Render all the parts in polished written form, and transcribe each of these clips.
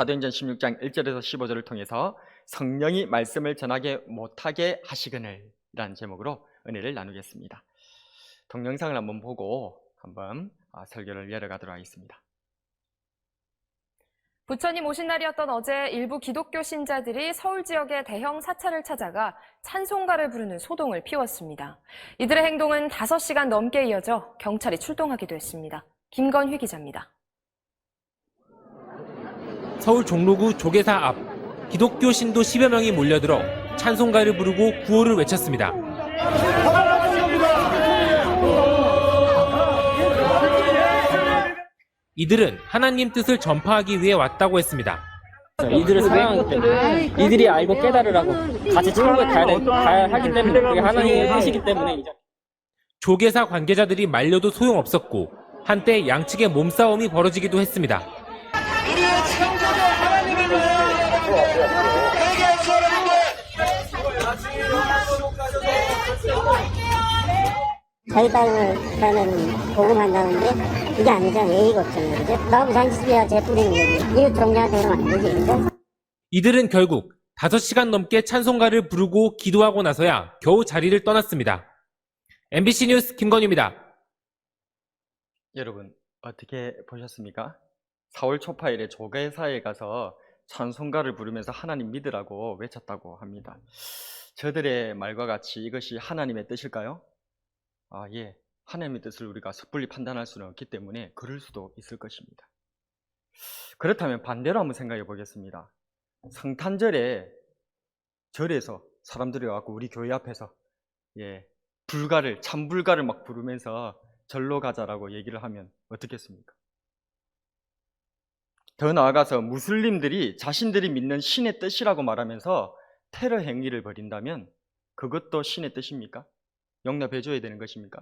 사도행전 16장 1절에서 15절을 통해서 성령이 말씀을 전하게 못하게 하시거늘 이라는 제목으로 은혜를 나누겠습니다. 동영상을 한번 보고 한번 설교를 이어가도록 하겠습니다. 부처님 오신 날이었던 어제 일부 기독교 신자들이 서울 지역의 대형 사찰을 찾아가 찬송가를 부르는 소동을 피웠습니다. 이들의 행동은 5시간 넘게 이어져 경찰이 출동하기도 했습니다. 김건휘 기자입니다. 서울 종로구 조계사 앞 기독교 신도 10여 명이 몰려들어 찬송가를 부르고 구호를 외쳤습니다. 이들은 하나님 뜻을 전파하기 위해 왔다고 했습니다. 이들을 사랑하기 때문에 이들이 알고 깨달으라고 같이 천국에 가야 하기 때문에 그게 하나님의 뜻이기 때문에. 조계사 관계자들이 말려도 소용없었고 한때 양측의 몸싸움이 벌어지기도 했습니다. 자기 땅을 그러면 복음한다는데 이게 아니잖아. 예의가 없잖아요. 그죠? 너무 잔치야 재 뿌리는 거지. 이웃 종자한테 그러면 안 되지. 그죠? 이들은 결국 5시간 넘게 찬송가를 부르고 기도하고 나서야 겨우 자리를 떠났습니다. MBC 뉴스 김건희입니다. 여러분 어떻게 보셨습니까? 4월 초파일에 조계사에 가서 찬송가를 부르면서 하나님 믿으라고 외쳤다고 합니다. 저들의 말과 같이 이것이 하나님의 뜻일까요? 예. 하나님의 뜻을 우리가 섣불리 판단할 수는 없기 때문에 그럴 수도 있을 것입니다. 그렇다면 반대로 한번 생각해 보겠습니다. 성탄절에 절에서 사람들이 와서 우리 교회 앞에서 참불가를 막 부르면서 절로 가자라고 얘기를 하면 어떻겠습니까? 더 나아가서 무슬림들이 자신들이 믿는 신의 뜻이라고 말하면서 테러 행위를 벌인다면 그것도 신의 뜻입니까? 용납해 줘야 되는 것입니까?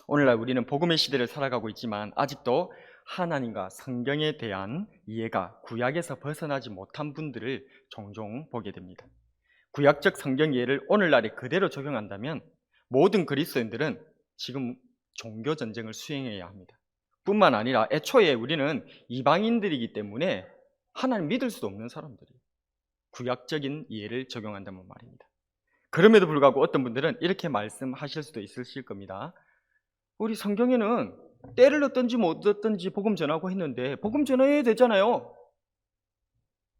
오늘날 우리는 복음의 시대를 살아가고 있지만 아직도 하나님과 성경에 대한 이해가 구약에서 벗어나지 못한 분들을 종종 보게 됩니다. 구약적 성경 이해를 오늘날에 그대로 적용한다면 모든 그리스도인들은 지금 종교 전쟁을 수행해야 합니다. 뿐만 아니라 애초에 우리는 이방인들이기 때문에 하나님 믿을 수도 없는 사람들이에요. 구약적인 이해를 적용한다면 말입니다. 그럼에도 불구하고 어떤 분들은 이렇게 말씀하실 수도 있으실 겁니다. 우리 성경에는 때를 얻든지 못 얻든지 복음 전하고 했는데 복음 전해야 되잖아요.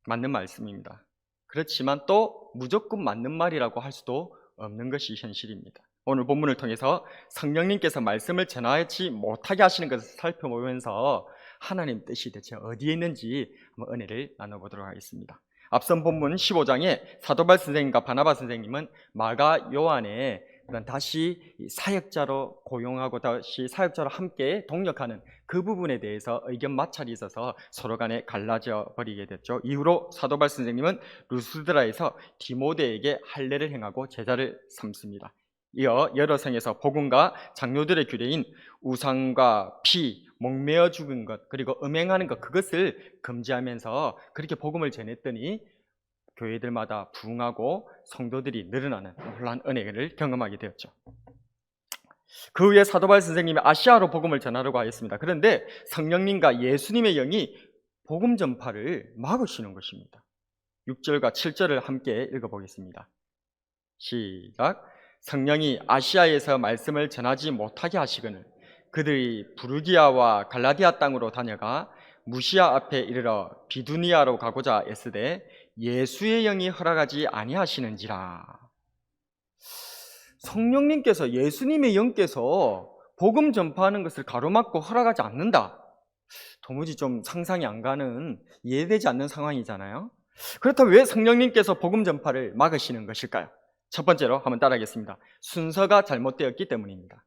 맞는 말씀입니다. 그렇지만 또 무조건 맞는 말이라고 할 수도 없는 것이 현실입니다. 오늘 본문을 통해서 성령님께서 말씀을 전하지 못하게 하시는 것을 살펴보면서 하나님 뜻이 대체 어디에 있는지 한번 은혜를 나눠보도록 하겠습니다. 앞선 본문 15장에 사도 바울 선생님과 바나바 선생님은 마가 요한의 다시 사역자로 고용하고 다시 사역자로 함께 동력하는 그 부분에 대해서 의견 마찰이 있어서 서로 간에 갈라져 버리게 됐죠. 이후로 사도 바울 선생님은 루스드라에서 디모데에게 할례를 행하고 제자를 삼습니다. 이어 여러 성에서 복음과 장로들의 규례인 우상과 피, 목매어 죽은 것, 그리고 음행하는 것, 그것을 금지하면서 그렇게 복음을 전했더니 교회들마다 부흥하고 성도들이 늘어나는 놀라운 은혜를 경험하게 되었죠. 그 후에 사도 바울 선생님이 아시아로 복음을 전하려고 하였습니다. 그런데 성령님과 예수님의 영이 복음 전파를 막으시는 것입니다. 6절과 7절을 함께 읽어보겠습니다. 시작. 성령이 아시아에서 말씀을 전하지 못하게 하시거늘 그들이 부르기아와 갈라디아 땅으로 다녀가 무시아 앞에 이르러 비두니아로 가고자 애쓰되 예수의 영이 허락하지 아니하시는지라. 성령님께서 예수님의 영께서 복음 전파하는 것을 가로막고 허락하지 않는다. 도무지 좀 상상이 안 가는, 이해되지 않는 상황이잖아요. 그렇다면 왜 성령님께서 복음 전파를 막으시는 것일까요? 첫 번째로 한번 따라하겠습니다. 순서가 잘못되었기 때문입니다.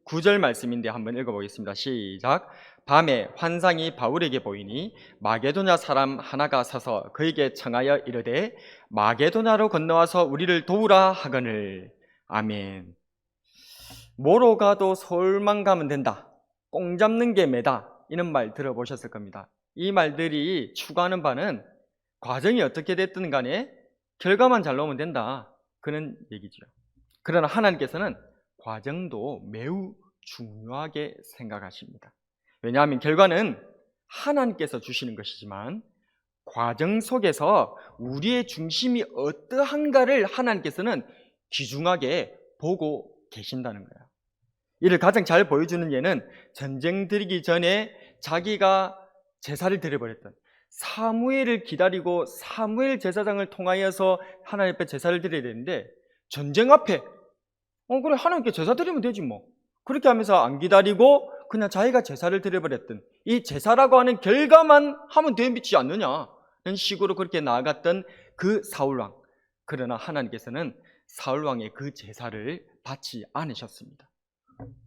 9절 말씀인데 한번 읽어보겠습니다. 시작. 밤에 환상이 바울에게 보이니 마게도냐 사람 하나가 서서 그에게 청하여 이르되 마게도냐로 건너와서 우리를 도우라 하거늘. 아멘. 뭐로 가도 서울만 가면 된다. 꽁 잡는 게 매다. 이런 말 들어보셨을 겁니다. 이 말들이 추구하는 바는 과정이 어떻게 됐든 간에 결과만 잘 나오면 된다. 그런 얘기죠. 그러나 하나님께서는 과정도 매우 중요하게 생각하십니다. 왜냐하면 결과는 하나님께서 주시는 것이지만 과정 속에서 우리의 중심이 어떠한가를 하나님께서는 귀중하게 보고 계신다는 거예요. 이를 가장 잘 보여주는 예는 전쟁 들기 전에 자기가 제사를 드려버렸던 사무엘을 기다리고 사무엘 제사장을 통하여서 하나님 앞에 제사를 드려야 되는데 전쟁 앞에 그래 하나님께 제사 드리면 되지 뭐 그렇게 하면서 안 기다리고 그냥 자기가 제사를 드려버렸던 이 제사라고 하는 결과만 하면 되지 않느냐 이런 식으로 그렇게 나아갔던 그 사울왕. 그러나 하나님께서는 사울왕의 그 제사를 받지 않으셨습니다.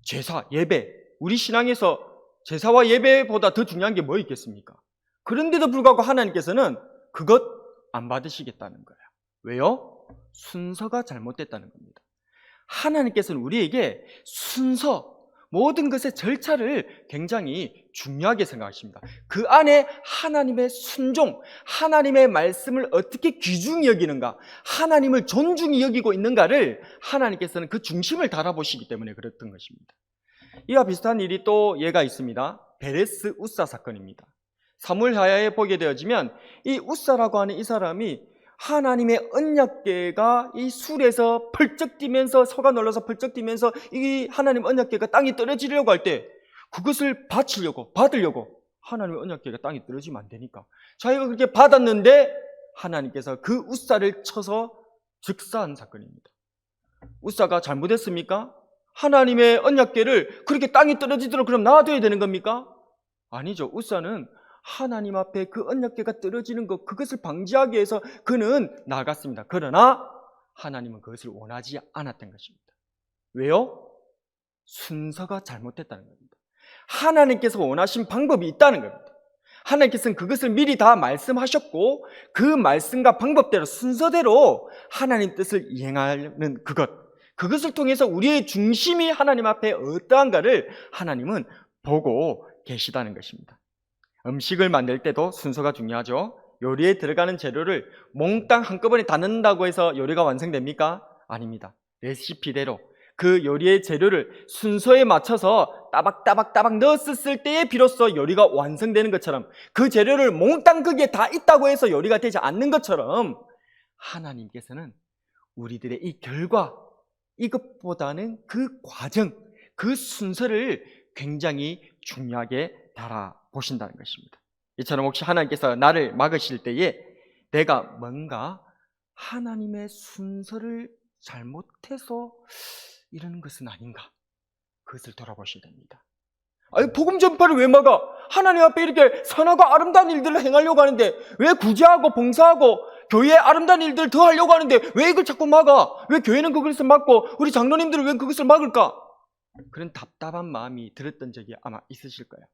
제사, 예배, 우리 신앙에서 제사와 예배보다 더 중요한 게 뭐 있겠습니까? 그런데도 불구하고 하나님께서는 그것 안 받으시겠다는 거예요. 왜요? 순서가 잘못됐다는 겁니다. 하나님께서는 우리에게 순서, 모든 것의 절차를 굉장히 중요하게 생각하십니다. 그 안에 하나님의 순종, 하나님의 말씀을 어떻게 귀중히 여기는가, 하나님을 존중히 여기고 있는가를 하나님께서는 그 중심을 달아보시기 때문에 그랬던 것입니다. 이와 비슷한 일이 또 예가 있습니다. 베레스 우사 사건입니다. 사무엘하야에 보게 되어지면 이 우사라고 하는 이 사람이 하나님의 언약궤가 이 술에서 펄쩍 뛰면서 서가 놀라서 펄쩍 뛰면서 이 하나님 언약궤가 땅에 떨어지려고 할 때 그것을 받으려고 하나님의 언약궤가 땅에 떨어지면 안 되니까 자기가 그렇게 받았는데 하나님께서 그 우사를 쳐서 즉사한 사건입니다. 우사가 잘못했습니까? 하나님의 언약궤를 그렇게 땅에 떨어지도록 그럼 놔둬야 되는 겁니까? 아니죠. 우사는 하나님 앞에 그 언약궤가 떨어지는 것, 그것을 방지하기 위해서 그는 나갔습니다. 그러나 하나님은 그것을 원하지 않았던 것입니다. 왜요? 순서가 잘못됐다는 겁니다. 하나님께서 원하신 방법이 있다는 겁니다. 하나님께서는 그것을 미리 다 말씀하셨고 그 말씀과 방법대로 순서대로 하나님 뜻을 이행하는 그것을 통해서 우리의 중심이 하나님 앞에 어떠한가를 하나님은 보고 계시다는 것입니다. 음식을 만들 때도 순서가 중요하죠. 요리에 들어가는 재료를 몽땅 한꺼번에 다 넣는다고 해서 요리가 완성됩니까? 아닙니다. 레시피대로 그 요리의 재료를 순서에 맞춰서 따박따박 넣었을 때에 비로소 요리가 완성되는 것처럼 그 재료를 몽땅 거기에 다 있다고 해서 요리가 되지 않는 것처럼 하나님께서는 우리들의 이 결과, 이것보다는 그 과정, 그 순서를 굉장히 중요하게 달아보신다는 것입니다. 이처럼 혹시 하나님께서 나를 막으실 때에 내가 뭔가 하나님의 순서를 잘못해서 이러는 것은 아닌가, 그것을 돌아보셔야 됩니다. 아니, 복음 전파를 왜 막아? 하나님 앞에 이렇게 선하고 아름다운 일들을 행하려고 하는데 왜 구제하고 봉사하고 교회에 아름다운 일들을 더 하려고 하는데 왜 이걸 자꾸 막아? 왜 교회는 그것을 막고 우리 장로님들은 왜 그것을 막을까? 그런 답답한 마음이 들었던 적이 아마 있으실 거예요.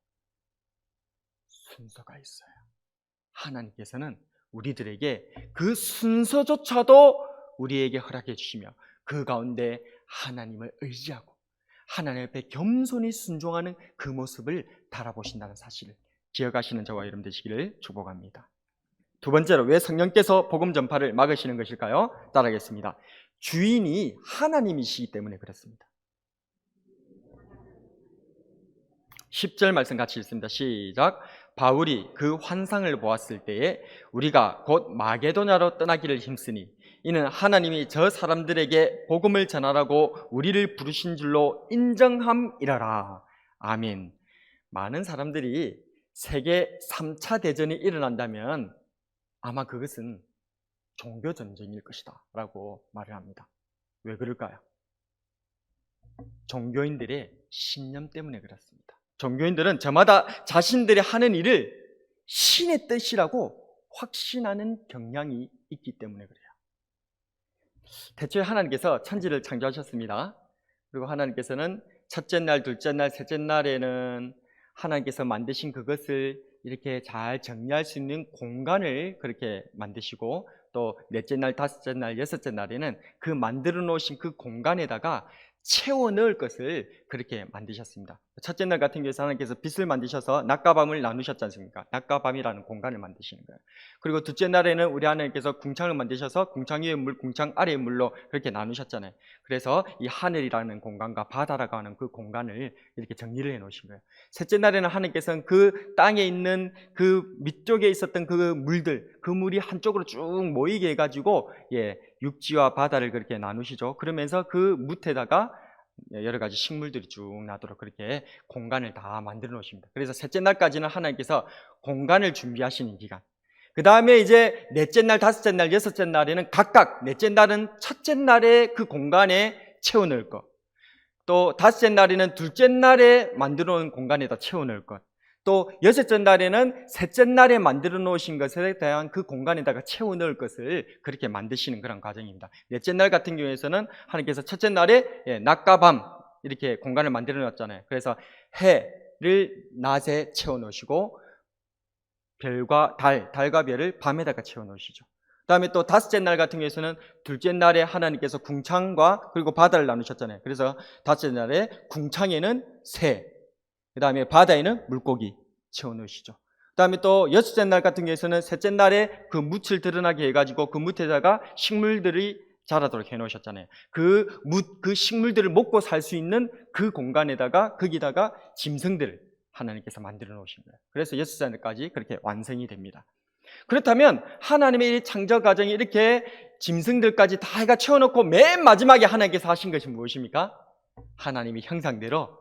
순서가 있어요. 하나님께서는 우리들에게 그 순서조차도 우리에게 허락해 주시며 그 가운데 하나님을 의지하고 하나님 앞에 겸손히 순종하는 그 모습을 달아보신다는 사실을 기억하시는 저와 여러분 되시기를 축복합니다. 두 번째로 왜 성령께서 복음 전파를 막으시는 것일까요? 따라하겠습니다. 주인이 하나님이시기 때문에 그렇습니다. 10절 말씀 같이 읽습니다. 시작. 바울이 그 환상을 보았을 때에 우리가 곧 마게도냐로 떠나기를 힘쓰니 이는 하나님이 저 사람들에게 복음을 전하라고 우리를 부르신 줄로 인정함이라라. 아멘. 많은 사람들이 세계 3차 대전이 일어난다면 아마 그것은 종교전쟁일 것이다 라고 말을 합니다. 왜 그럴까요? 종교인들의 신념 때문에 그렇습니다. 종교인들은 저마다 자신들이 하는 일을 신의 뜻이라고 확신하는 경향이 있기 때문에 그래요. 태초에 하나님께서 천지를 창조하셨습니다. 그리고 하나님께서는 첫째 날, 둘째 날, 셋째 날에는 하나님께서 만드신 그것을 이렇게 잘 정리할 수 있는 공간을 그렇게 만드시고 또 넷째 날, 다섯째 날, 여섯째 날에는 그 만들어 놓으신 그 공간에다가 채워 넣을 것을 그렇게 만드셨습니다. 첫째 날 같은 경우에서 하나님께서 빛을 만드셔서 낮과 밤을 나누셨지 않습니까? 낮과 밤이라는 공간을 만드시는 거예요. 그리고 둘째 날에는 우리 하나님께서 궁창을 만드셔서 궁창 위의 물, 궁창 아래의 물로 그렇게 나누셨잖아요. 그래서 이 하늘이라는 공간과 바다라고 하는 그 공간을 이렇게 정리를 해 놓으신 거예요. 셋째 날에는 하나님께서는 그 땅에 있는 그 밑쪽에 있었던 그 물들, 그 물이 한쪽으로 쭉 모이게 해가지고 육지와 바다를 그렇게 나누시죠. 그러면서 그 무태다가 여러 가지 식물들이 쭉 나도록 그렇게 공간을 다 만들어 놓으십니다. 그래서 셋째 날까지는 하나님께서 공간을 준비하시는 기간. 그 다음에 이제 넷째 날, 다섯째 날, 여섯째 날에는 각각 넷째 날은 첫째 날에 그 공간에 채워 넣을 것, 또 다섯째 날에는 둘째 날에 만들어 놓은 공간에다 채워 넣을 것, 또 여섯째 날에는 셋째 날에 만들어 놓으신 것에 대한 그 공간에다가 채워 넣을 것을 그렇게 만드시는 그런 과정입니다. 넷째 날 같은 경우에서는 하나님께서 첫째 날에 낮과 밤 이렇게 공간을 만들어 놨잖아요. 그래서 해를 낮에 채워 놓으시고 별과 달과 별을 밤에다가 채워 놓으시죠. 그 다음에 또 다섯째 날 같은 경우에서는 둘째 날에 하나님께서 궁창과 그리고 바다를 나누셨잖아요. 그래서 다섯째 날에 궁창에는 새, 그 다음에 바다에는 물고기 채워 넣으시죠. 그 다음에 또 여섯째 날 같은 경우에서는 셋째 날에 그 뭇을 드러나게 해가지고 그 뭇에다가 식물들이 자라도록 해놓으셨잖아요. 그 식물들을 먹고 살 수 있는 그 공간에다가 거기다가 짐승들을 하나님께서 만들어 놓으신 거예요. 그래서 여섯째 날까지 그렇게 완성이 됩니다. 그렇다면 하나님의 이 창조 과정이 이렇게 짐승들까지 다 해가 채워놓고 맨 마지막에 하나님께서 하신 것이 무엇입니까? 하나님의 형상대로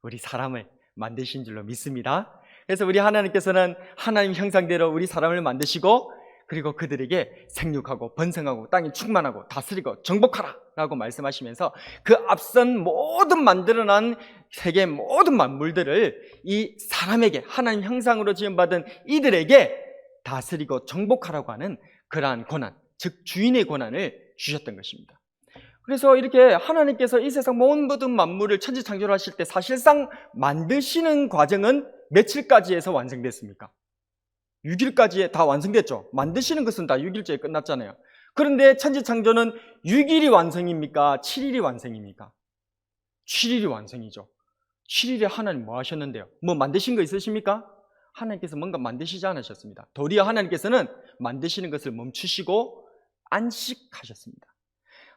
우리 사람을 만드신 줄로 믿습니다. 그래서 우리 하나님께서는 하나님 형상대로 우리 사람을 만드시고 그리고 그들에게 생육하고 번성하고 땅에 충만하고 다스리고 정복하라 라고 말씀하시면서 그 앞선 모든 만들어난 세계 모든 만물들을 이 사람에게 하나님 형상으로 지음받은 이들에게 다스리고 정복하라고 하는 그러한 권한, 즉 주인의 권한을 주셨던 것입니다. 그래서 이렇게 하나님께서 이 세상 모든 만물을 천지창조를 하실 때 사실상 만드시는 과정은 며칠까지 해서 완성됐습니까? 6일까지에 다 완성됐죠. 만드시는 것은 다 6일째에 끝났잖아요. 그런데 천지창조는 6일이 완성입니까? 7일이 완성입니까? 7일이 완성이죠. 7일에 하나님 뭐 하셨는데요? 뭐 만드신 거 있으십니까? 하나님께서 뭔가 만드시지 않으셨습니다. 도리어 하나님께서는 만드시는 것을 멈추시고 안식하셨습니다.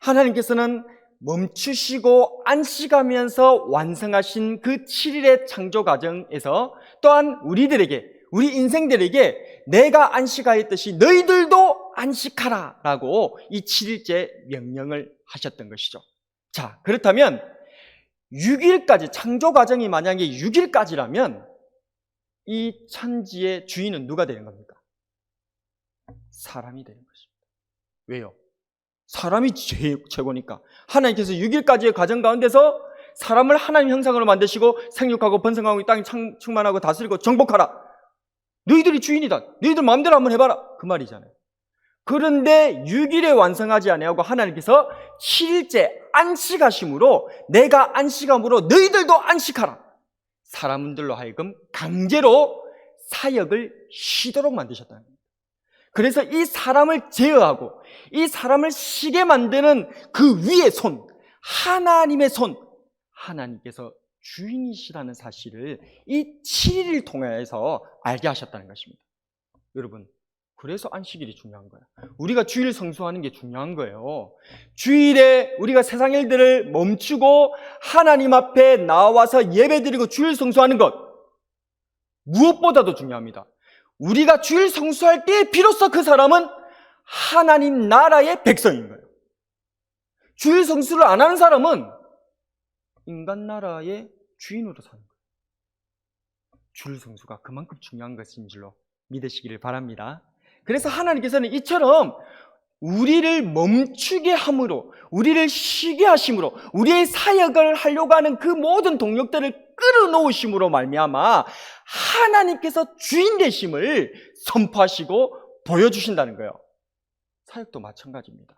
하나님께서는 멈추시고 안식하면서 완성하신 그 7일의 창조 과정에서 또한 우리들에게, 우리 인생들에게 내가 안식하였듯이 너희들도 안식하라 라고 이 7일째 명령을 하셨던 것이죠. 자, 그렇다면 6일까지, 창조 과정이 만약에 6일까지라면 이 천지의 주인은 누가 되는 겁니까? 사람이 되는 것입니다. 왜요? 사람이 최고니까. 하나님께서 6일까지의 과정 가운데서 사람을 하나님 형상으로 만드시고 생육하고 번성하고 이 땅에 충만하고 다스리고 정복하라. 너희들이 주인이다. 너희들 마음대로 한번 해봐라. 그 말이잖아요. 그런데 6일에 완성하지 아니하고 하나님께서 7일째 안식하심으로 내가 안식함으로 너희들도 안식하라. 사람들로 하여금 강제로 사역을 쉬도록 만드셨다는 겁니다. 그래서 이 사람을 제어하고 이 사람을 쉬게 만드는 그 위의 손, 하나님의 손, 하나님께서 주인이시라는 사실을 이 7일을 통해서 알게 하셨다는 것입니다. 여러분, 그래서 안식일이 중요한 거예요. 우리가 주일 성수하는 게 중요한 거예요. 주일에 우리가 세상 일들을 멈추고 하나님 앞에 나와서 예배드리고 주일 성수하는 것, 무엇보다도 중요합니다. 우리가 주일 성수할 때 비로소 그 사람은 하나님 나라의 백성인 거예요. 주일 성수를 안 하는 사람은 인간 나라의 주인으로 사는 거예요. 주일 성수가 그만큼 중요한 것인 줄로 믿으시기를 바랍니다. 그래서 하나님께서는 이처럼 우리를 멈추게 함으로, 우리를 쉬게 하심으로, 우리의 사역을 하려고 하는 그 모든 동력들을 끌어놓으심으로 말미암아 하나님께서 주인 되심을 선포하시고 보여주신다는 거예요. 사역도 마찬가지입니다.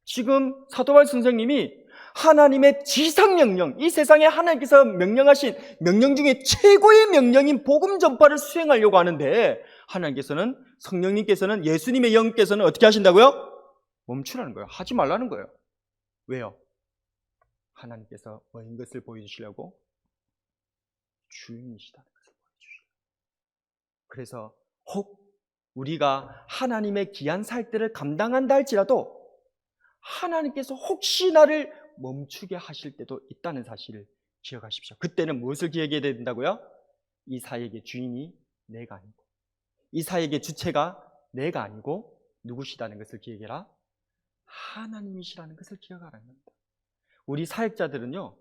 지금 사도바울 선생님이 하나님의 지상명령, 이 세상에 하나님께서 명령하신 명령 중에 최고의 명령인 복음 전파를 수행하려고 하는데 하나님께서는, 성령님께서는, 예수님의 영께서는 어떻게 하신다고요? 멈추라는 거예요. 하지 말라는 거예요. 왜요? 하나님께서 뭐인 것을 보여주시려고? 주인이시다는 것을 보여주시려고. 그래서 혹 우리가 하나님의 귀한 살 때를 감당한다 할지라도 하나님께서 혹시 나를 멈추게 하실 때도 있다는 사실을 기억하십시오. 그때는 무엇을 기억해야 된다고요? 이 사역의 주인이 내가 아니고, 이 사역의 주체가 내가 아니고 누구시다는 것을 기억해라. 하나님이시라는 것을 기억하라는 겁니다. 우리 사역자들은요,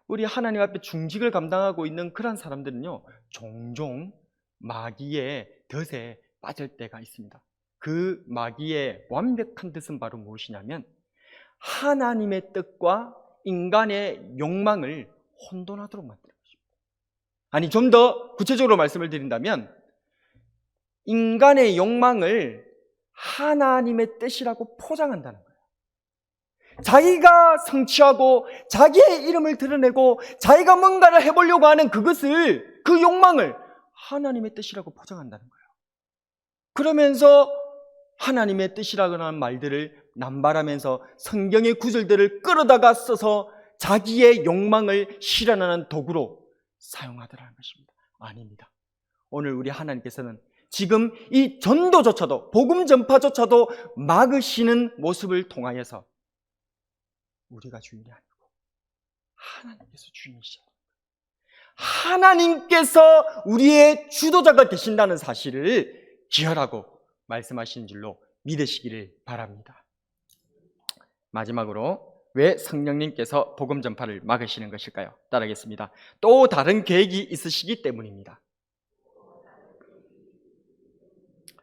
우리 하나님 앞에 중직을 감당하고 있는 그런 사람들은요, 종종 마귀의 덫에 빠질 때가 있습니다. 그 마귀의 완벽한 뜻은 바로 무엇이냐면 하나님의 뜻과 인간의 욕망을 혼돈하도록 만드는 것입니다. 아니, 좀 더 구체적으로 말씀을 드린다면 인간의 욕망을 하나님의 뜻이라고 포장한다는 거예요. 자기가 성취하고 자기의 이름을 드러내고 자기가 뭔가를 해보려고 하는 그것을, 그 욕망을 하나님의 뜻이라고 포장한다는 거예요. 그러면서 하나님의 뜻이라고 하는 말들을 남발하면서 성경의 구절들을 끌어다가 써서 자기의 욕망을 실현하는 도구로 사용하더라는 것입니다. 아닙니다. 오늘 우리 하나님께서는 지금 이 전도조차도, 복음 전파조차도 막으시는 모습을 통하여서 우리가 주인이 아니고 하나님께서 주인이시죠. 하나님께서 우리의 주도자가 되신다는 사실을 기억하고 말씀하시는 줄로 믿으시기를 바랍니다. 마지막으로 왜 성령님께서 복음 전파를 막으시는 것일까요? 따라하겠습니다. 또 다른 계획이 있으시기 때문입니다.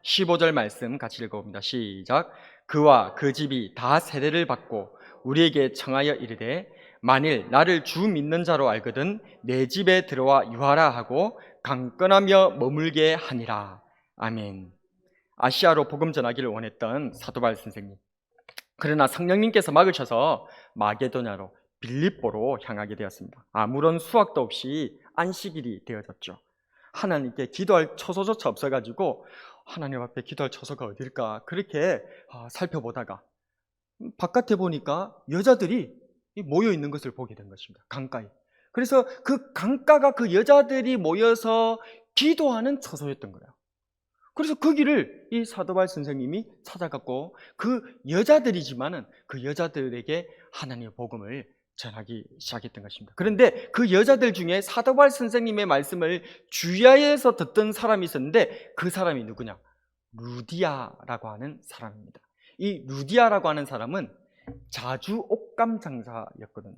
15절 말씀 같이 읽어봅니다. 시작. 그와 그 집이 다 세례를 받고 우리에게 청하여 이르되 만일 나를 주 믿는 자로 알거든 내 집에 들어와 유하라 하고 강건하며 머물게 하니라. 아멘. 아시아로 복음 전하기를 원했던 사도 바울 선생님, 그러나 성령님께서 막으셔서 마게도냐로, 빌립보로 향하게 되었습니다. 아무런 수확도 없이 안식일이 되어졌죠. 하나님께 기도할 처소조차 없어가지고 하나님 앞에 기도할 처소가 어딜까 그렇게 살펴보다가 바깥에 보니까 여자들이 모여 있는 것을 보게 된 것입니다. 강가에. 그래서 그 강가가 그 여자들이 모여서 기도하는 처소였던 거예요. 그래서 그 길을 이 사도 바울 선생님이 찾아갔고 그 여자들이지만은 그 여자들에게 하나님의 복음을 전하기 시작했던 것입니다. 그런데 그 여자들 중에 사도 바울 선생님의 말씀을 주의하여서 듣던 사람이 있었는데 그 사람이 누구냐? 루디아라고 하는 사람입니다. 이 루디아라고 하는 사람은 자주 옷감 장사였거든요.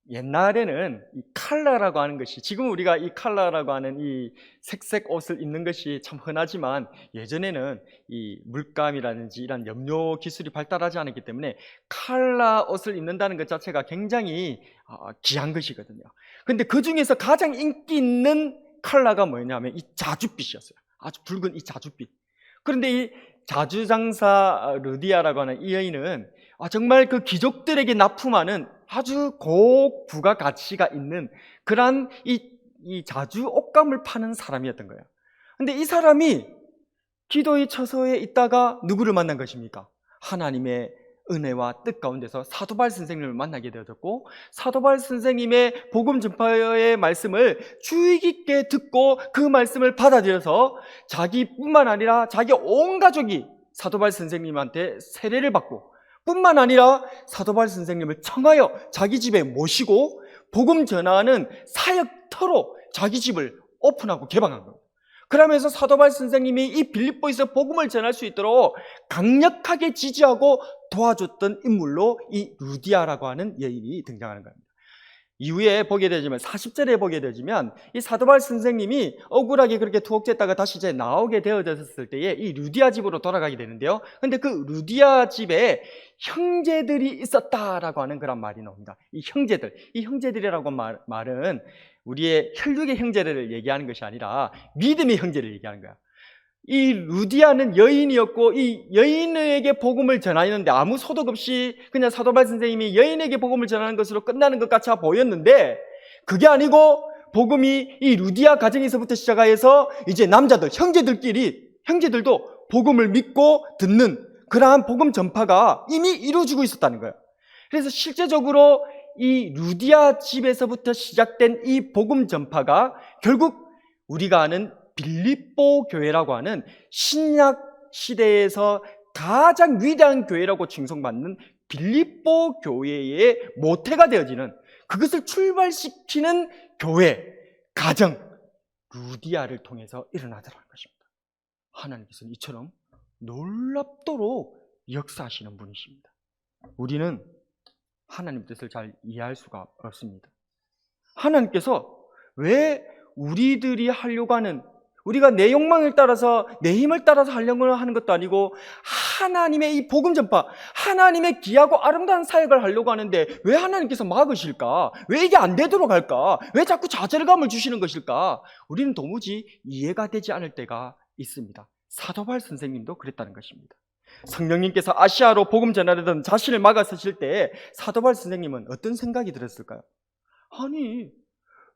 옛날에는 이 칼라라고 하는 것이, 지금 우리가 이 칼라라고 하는 이 색색 옷을 입는 것이 참 흔하지만 예전에는 이 물감이라든지 이런 염료 기술이 발달하지 않았기 때문에 칼라 옷을 입는다는 것 자체가 굉장히 귀한 것이거든요. 근데 그 중에서 가장 인기 있는 칼라가 뭐냐면 이 자줏빛이었어요. 아주 붉은 이 자줏빛. 그런데 이 자주장사 루디아라고 하는 이 여인은 정말 그 귀족들에게 납품하는 아주 고부가 가치가 있는 그러한 이 자주 옷감을 파는 사람이었던 거예요. 근데 이 사람이 기도의 처소에 있다가 누구를 만난 것입니까? 하나님의 은혜와 뜻 가운데서 사도 바울 선생님을 만나게 되었고, 사도 바울 선생님의 복음 전파의 말씀을 주의 깊게 듣고 그 말씀을 받아들여서 자기뿐만 아니라 자기 온 가족이 사도 바울 선생님한테 세례를 받고, 뿐만 아니라 사도 바울 선생님을 청하여 자기 집에 모시고 복음 전하는 사역터로 자기 집을 오픈하고 개방한 겁니다. 그러면서 사도 바울 선생님이 이 빌립보에서 복음을 전할 수 있도록 강력하게 지지하고 도와줬던 인물로 이 루디아라고 하는 여인이 등장하는 겁니다. 이후에 보게 되지만 40절에 보게 되지만 이 사도 바울 선생님이 억울하게 그렇게 투옥됐다가 다시 이제 나오게 되어졌을 때에 이 루디아 집으로 돌아가게 되는데요. 근데 그 루디아 집에 형제들이 있었다라고 하는 그런 말이 나옵니다. 이 형제들이라고 말은 우리의 혈육의 형제를 얘기하는 것이 아니라 믿음의 형제를 얘기하는 거야. 이 루디아는 여인이었고 이 여인에게 복음을 전하였는데 아무 소득 없이 그냥 사도 바울 선생님이 여인에게 복음을 전하는 것으로 끝나는 것 같이 보였는데, 그게 아니고 복음이 이 루디아 가정에서부터 시작하여서 이제 남자들, 형제들도 복음을 믿고 듣는 그러한 복음 전파가 이미 이루어지고 있었다는 거예요. 그래서 실제적으로 이 루디아 집에서부터 시작된 이 복음 전파가 결국 우리가 아는 빌립보 교회라고 하는 신약 시대에서 가장 위대한 교회라고 칭송받는 빌립보 교회의 모태가 되어지는, 그것을 출발시키는 교회, 가정, 루디아를 통해서 일어나더라는 것입니다. 하나님께서는 이처럼 놀랍도록 역사하시는 분이십니다. 우리는 하나님 뜻을 잘 이해할 수가 없습니다. 하나님께서 왜 우리들이 하려고 하는, 우리가 내 욕망을 따라서 내 힘을 따라서 하려고 하는 것도 아니고 하나님의 이 복음 전파, 하나님의 귀하고 아름다운 사역을 하려고 하는데 왜 하나님께서 막으실까? 왜 이게 안 되도록 할까? 왜 자꾸 좌절감을 주시는 것일까? 우리는 도무지 이해가 되지 않을 때가 있습니다. 사도 바울 선생님도 그랬다는 것입니다. 성령님께서 아시아로 복음 전하려던 자신을 막아서실 때 사도 바울 선생님은 어떤 생각이 들었을까요? 아니,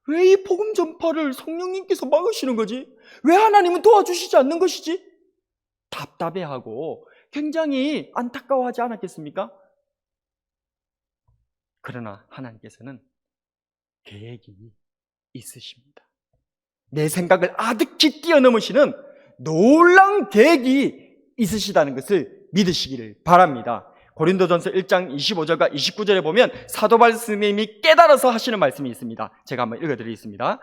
왜 이 복음 전파를 성령님께서 막으시는 거지? 왜 하나님은 도와주시지 않는 것이지? 답답해하고 굉장히 안타까워하지 않았겠습니까? 그러나 하나님께서는 계획이 있으십니다. 내 생각을 아득히 뛰어넘으시는 놀라운 계획이 있으시다는 것을 믿으시기를 바랍니다. 고린도전서 1장 25절과 29절에 보면 사도 바울 스님이 깨달아서 하시는 말씀이 있습니다. 제가 한번 읽어드리겠습니다.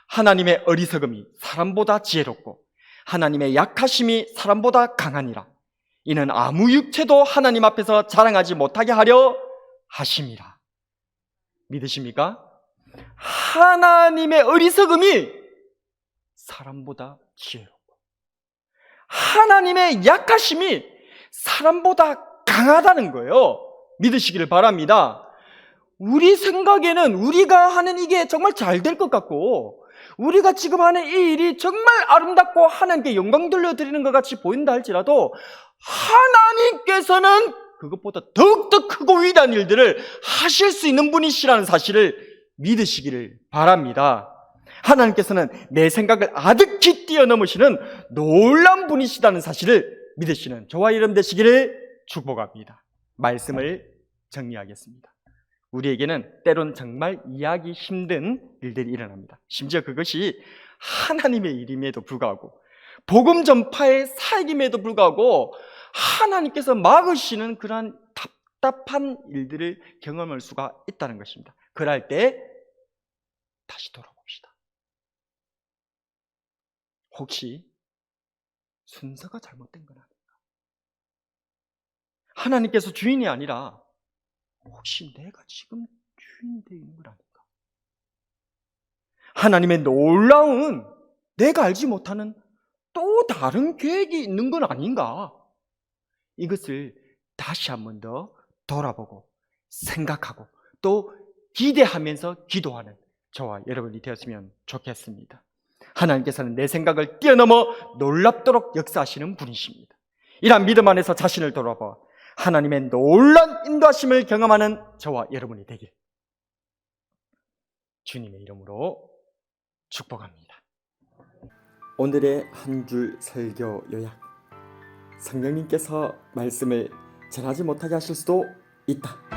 하나님의 어리석음이 사람보다 지혜롭고 하나님의 약하심이 사람보다 강하니라. 이는 아무 육체도 하나님 앞에서 자랑하지 못하게 하려 하심이라. 믿으십니까? 하나님의 어리석음이 사람보다 지혜롭고 하나님의 약하심이 사람보다 강하다는 거예요. 믿으시기를 바랍니다. 우리 생각에는 우리가 하는 이게 정말 잘 될 것 같고 우리가 지금 하는 이 일이 정말 아름답고 하나님께 영광 돌려드리는 것 같이 보인다 할지라도 하나님께서는 그것보다 더욱더 크고 위대한 일들을 하실 수 있는 분이시라는 사실을 믿으시기를 바랍니다. 하나님께서는 내 생각을 아득히 뛰어넘으시는 놀라운 분이시다는 사실을 믿으시는 저와 여러분 되시기를 축복합니다. 말씀을 정리하겠습니다. 우리에게는 때론 정말 이해하기 힘든 일들이 일어납니다. 심지어 그것이 하나님의 일임에도 불구하고 복음 전파의 사역임에도 불구하고 하나님께서 막으시는 그러한 답답한 일들을 경험할 수가 있다는 것입니다. 그럴 때 다시 돌아봅시다. 혹시 순서가 잘못된 건 아닌가? 하나님께서 주인이 아니라 혹시 내가 지금 주인이 되어 있는 건 아닌가? 하나님의 놀라운 내가 알지 못하는 또 다른 계획이 있는 건 아닌가? 이것을 다시 한 번 더 돌아보고 생각하고 또 기대하면서 기도하는 저와 여러분이 되었으면 좋겠습니다. 하나님께서는 내 생각을 뛰어넘어 놀랍도록 역사하시는 분이십니다. 이러한 믿음 안에서 자신을 돌아봐 하나님의 놀라운 인도하심을 경험하는 저와 여러분이 되길 주님의 이름으로 축복합니다. 오늘의 한 줄 설교 요약. 성령님께서 말씀을 전하지 못하게 하실 수도 있다.